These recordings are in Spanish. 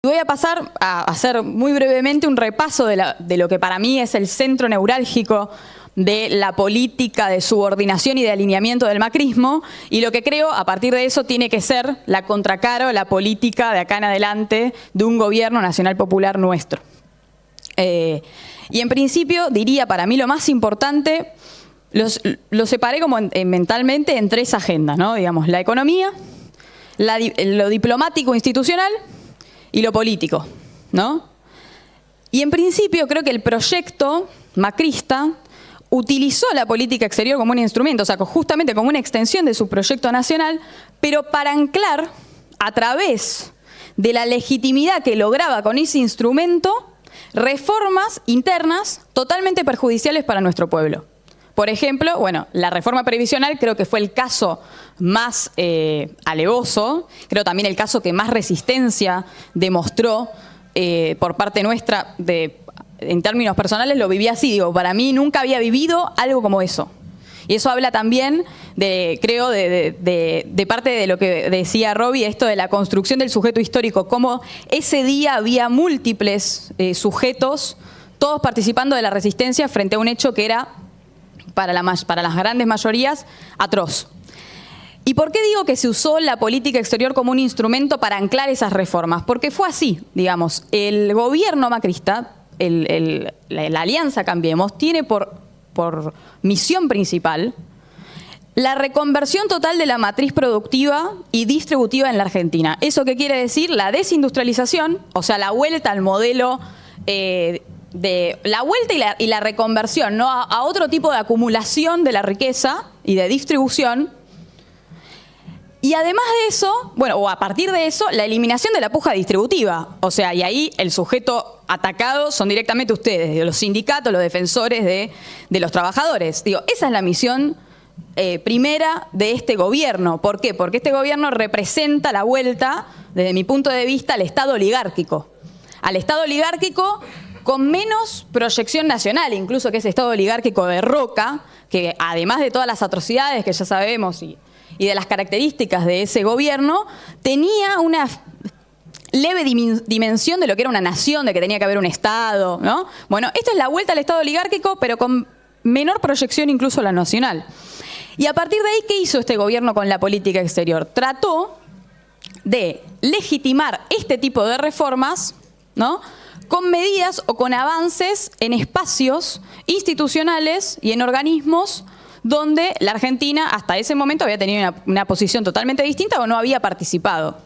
Voy a pasar a hacer muy brevemente un repaso de lo que para mí es el centro neurálgico de la política de subordinación y de alineamiento del macrismo, y lo que creo a partir de eso tiene que ser la contracara o la política de acá en adelante de un gobierno nacional popular nuestro. Y en principio diría, para mí lo más importante, lo separé como mentalmente en tres agendas, ¿no? Digamos, la economía, lo diplomático institucional y lo político, ¿no? Y en principio creo que el proyecto macrista utilizó la política exterior como un instrumento, o sea, justamente como una extensión de su proyecto nacional, pero para anclar a través de la legitimidad que lograba con ese instrumento reformas internas totalmente perjudiciales para nuestro pueblo. Por ejemplo, bueno, la reforma previsional creo que fue el caso más alevoso, creo también el caso que más resistencia demostró por parte nuestra, en términos personales lo viví así, digo, para mí nunca había vivido algo como eso. Y eso habla también, creo, de parte de lo que decía Robbie, esto de la construcción del sujeto histórico, cómo ese día había múltiples sujetos, todos participando de la resistencia frente a un hecho que era, para las grandes mayorías, atroz. ¿Y por qué digo que se usó la política exterior como un instrumento para anclar esas reformas? Porque fue así, digamos, el gobierno macrista, la Alianza Cambiemos, tiene por misión principal la reconversión total de la matriz productiva y distributiva en la Argentina. ¿Eso qué quiere decir? La desindustrialización, o sea, la vuelta al modelo la vuelta y la reconversión, ¿no? a otro tipo de acumulación de la riqueza y de distribución. Y además de eso, bueno, o a partir de eso, la eliminación de la puja distributiva. O sea, y ahí el sujeto atacado son directamente ustedes, los sindicatos, los defensores de los trabajadores. Digo, esa es la misión primera de este gobierno. ¿Por qué? Porque este gobierno representa la vuelta, desde mi punto de vista, al Estado oligárquico. Al Estado oligárquico con menos proyección nacional, incluso que ese Estado oligárquico de Roca, que además de todas las atrocidades que ya sabemos y de las características de ese gobierno, tenía una leve dimensión de lo que era una nación, de que tenía que haber un Estado, ¿no? Bueno, esta es la vuelta al Estado oligárquico, pero con menor proyección incluso la nacional. Y a partir de ahí, ¿qué hizo este gobierno con la política exterior? Trató de legitimar este tipo de reformas, ¿no?, con medidas o con avances en espacios institucionales y en organismos donde la Argentina hasta ese momento había tenido una posición totalmente distinta o no había participado.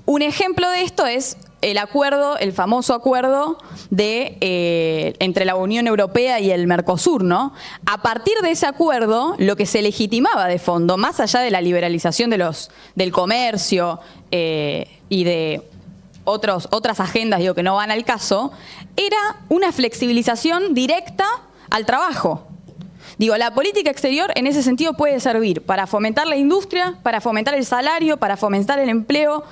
Un ejemplo de esto es el famoso acuerdo entre la Unión Europea y el Mercosur, ¿no? A partir de ese acuerdo, lo que se legitimaba de fondo, más allá de la liberalización del comercio y de otras agendas, digo, que no van al caso, era una flexibilización directa al trabajo. Digo, la política exterior en ese sentido puede servir para fomentar la industria, para fomentar el salario, para fomentar el empleo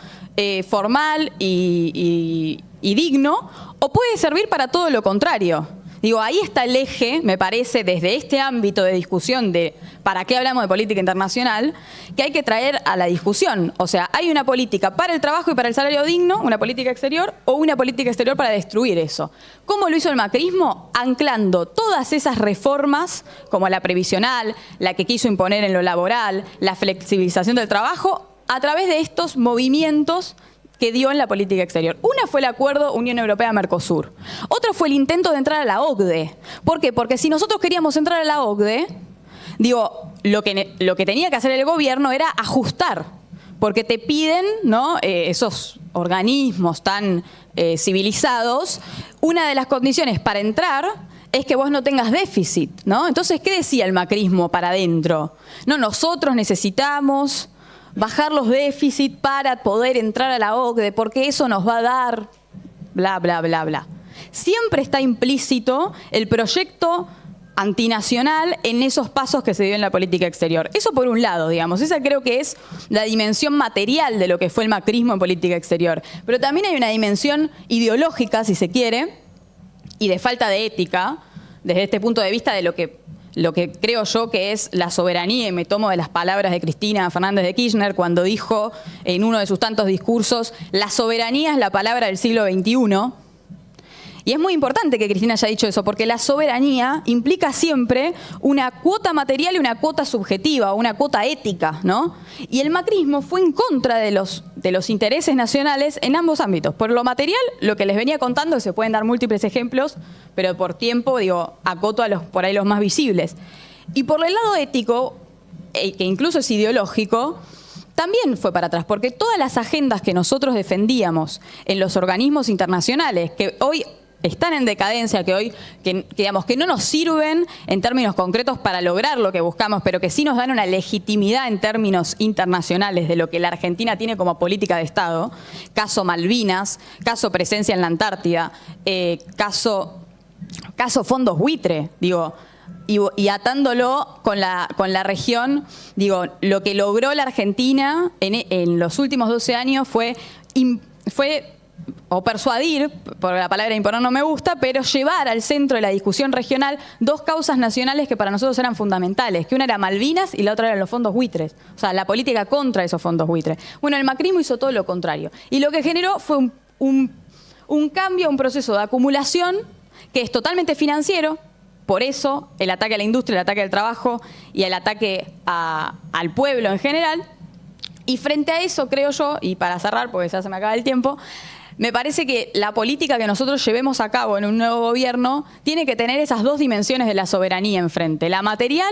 formal y digno, o puede servir para todo lo contrario. Digo, ahí está el eje, me parece, desde este ámbito de discusión de para qué hablamos de política internacional, que hay que traer a la discusión. O sea, hay una política para el trabajo y para el salario digno, una política exterior, o una política exterior para destruir eso. ¿Cómo lo hizo el macrismo? Anclando todas esas reformas, como la previsional, la que quiso imponer en lo laboral, la flexibilización del trabajo, a través de estos movimientos que dio en la política exterior. Una fue el acuerdo Unión Europea-Mercosur. Otro fue el intento de entrar a la OCDE. ¿Por qué? Porque si nosotros queríamos entrar a la OCDE, digo, lo que tenía que hacer el gobierno era ajustar. Porque te piden, ¿no?, esos organismos tan civilizados, una de las condiciones para entrar es que vos no tengas déficit, ¿no? Entonces, ¿qué decía el macrismo para adentro? No, nosotros necesitamos bajar los déficits para poder entrar a la OCDE, porque eso nos va a dar bla, bla, bla, bla. Siempre está implícito el proyecto antinacional en esos pasos que se dio en la política exterior. Eso por un lado, digamos, esa creo que es la dimensión material de lo que fue el macrismo en política exterior. Pero también hay una dimensión ideológica, si se quiere, y de falta de ética, desde este punto de vista de lo que lo que creo yo que es la soberanía, y me tomo de las palabras de Cristina Fernández de Kirchner cuando dijo en uno de sus tantos discursos, la soberanía es la palabra del siglo XXI. Y es muy importante que Cristina haya dicho eso, porque la soberanía implica siempre una cuota material y una cuota subjetiva, una cuota ética, ¿no? Y el macrismo fue en contra de los intereses nacionales en ambos ámbitos. Por lo material, lo que les venía contando, se pueden dar múltiples ejemplos, pero por tiempo, acoto a por ahí los más visibles. Y por el lado ético, que incluso es ideológico, también fue para atrás, porque todas las agendas que nosotros defendíamos en los organismos internacionales, que hoy están en decadencia, digamos, que no nos sirven en términos concretos para lograr lo que buscamos, pero que sí nos dan una legitimidad en términos internacionales de lo que la Argentina tiene como política de Estado, caso Malvinas, caso presencia en la Antártida, caso fondos buitre, y atándolo con la región, lo que logró la Argentina en los últimos 12 años fue persuadir, por la palabra imponer no me gusta, pero llevar al centro de la discusión regional dos causas nacionales que para nosotros eran fundamentales, que una era Malvinas y la otra eran los fondos buitres, o sea, la política contra esos fondos buitres. Bueno, el macrismo hizo todo lo contrario, y lo que generó fue un cambio, un proceso de acumulación que es totalmente financiero. Por eso el ataque a la industria, el ataque al trabajo y el ataque al pueblo en general. Y frente a eso, creo yo, y para cerrar, porque ya se me acaba el tiempo, me parece que la política que nosotros llevemos a cabo en un nuevo gobierno tiene que tener esas dos dimensiones de la soberanía enfrente, la material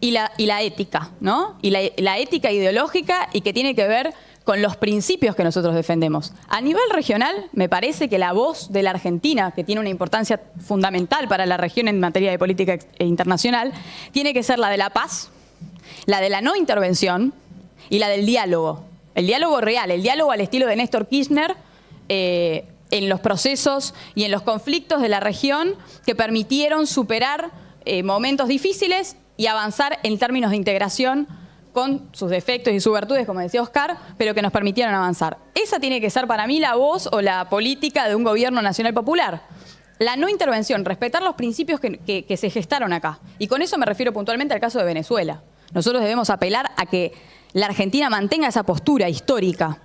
y la ética, ¿no? Y la ética ideológica, y que tiene que ver con los principios que nosotros defendemos. A nivel regional, me parece que la voz de la Argentina, que tiene una importancia fundamental para la región en materia de política internacional, tiene que ser la de la paz, la de la no intervención y la del diálogo. El diálogo real, el diálogo al estilo de Néstor Kirchner, en los procesos y en los conflictos de la región que permitieron superar momentos difíciles y avanzar en términos de integración con sus defectos y sus virtudes, como decía Oscar, pero que nos permitieron avanzar. Esa tiene que ser para mí la voz o la política de un gobierno nacional popular. La no intervención, respetar los principios que se gestaron acá. Y con eso me refiero puntualmente al caso de Venezuela. Nosotros debemos apelar a que la Argentina mantenga esa postura histórica.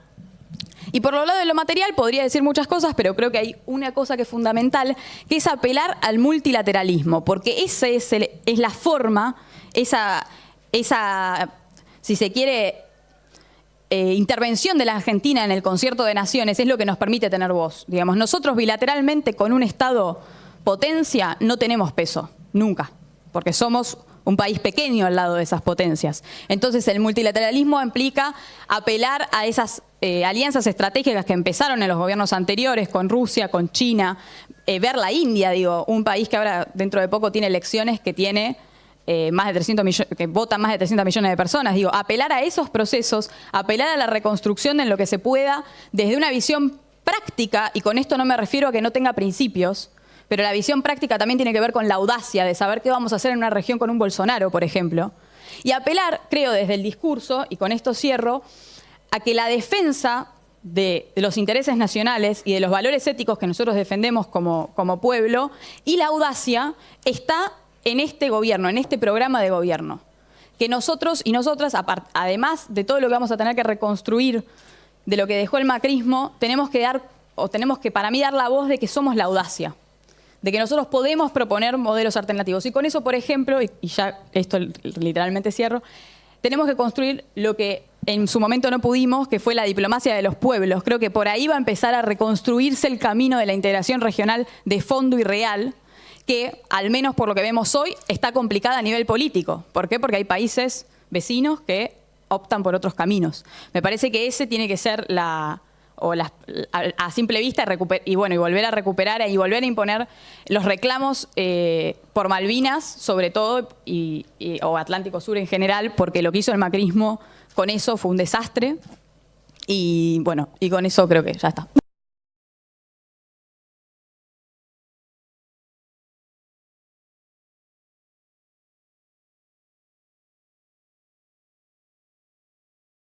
Y por lo lado de lo material podría decir muchas cosas, pero creo que hay una cosa que es fundamental, que es apelar al multilateralismo, porque esa es la forma, esa, si se quiere, intervención de la Argentina en el concierto de naciones es lo que nos permite tener voz. Digamos, nosotros bilateralmente con un Estado potencia no tenemos peso, nunca, porque somos un país pequeño al lado de esas potencias. Entonces el multilateralismo implica apelar a esas alianzas estratégicas que empezaron en los gobiernos anteriores, con Rusia, con China, ver la India, un país que ahora dentro de poco tiene elecciones que tiene más de 300 millones, que votan más de 300 millones de personas. Apelar a esos procesos, apelar a la reconstrucción en lo que se pueda, desde una visión práctica, y con esto no me refiero a que no tenga principios, pero la visión práctica también tiene que ver con la audacia de saber qué vamos a hacer en una región con un Bolsonaro, por ejemplo. Y apelar, creo, desde el discurso, y con esto cierro, a que la defensa de los intereses nacionales y de los valores éticos que nosotros defendemos como pueblo, y la audacia está en este gobierno, en este programa de gobierno. Que nosotros y nosotras, además de todo lo que vamos a tener que reconstruir de lo que dejó el macrismo, tenemos que para mí dar la voz de que somos la audacia, de que nosotros podemos proponer modelos alternativos. Y con eso, por ejemplo, y ya esto literalmente cierro, tenemos que construir lo que en su momento no pudimos, que fue la diplomacia de los pueblos. Creo que por ahí va a empezar a reconstruirse el camino de la integración regional de fondo y real, que, al menos por lo que vemos hoy, está complicada a nivel político. ¿Por qué? Porque hay países vecinos que optan por otros caminos. Me parece que ese tiene que ser a simple vista, y volver a recuperar y volver a imponer los reclamos por Malvinas, sobre todo, o Atlántico Sur en general, porque lo que hizo el macrismo con eso fue un desastre. Y con eso creo que ya está.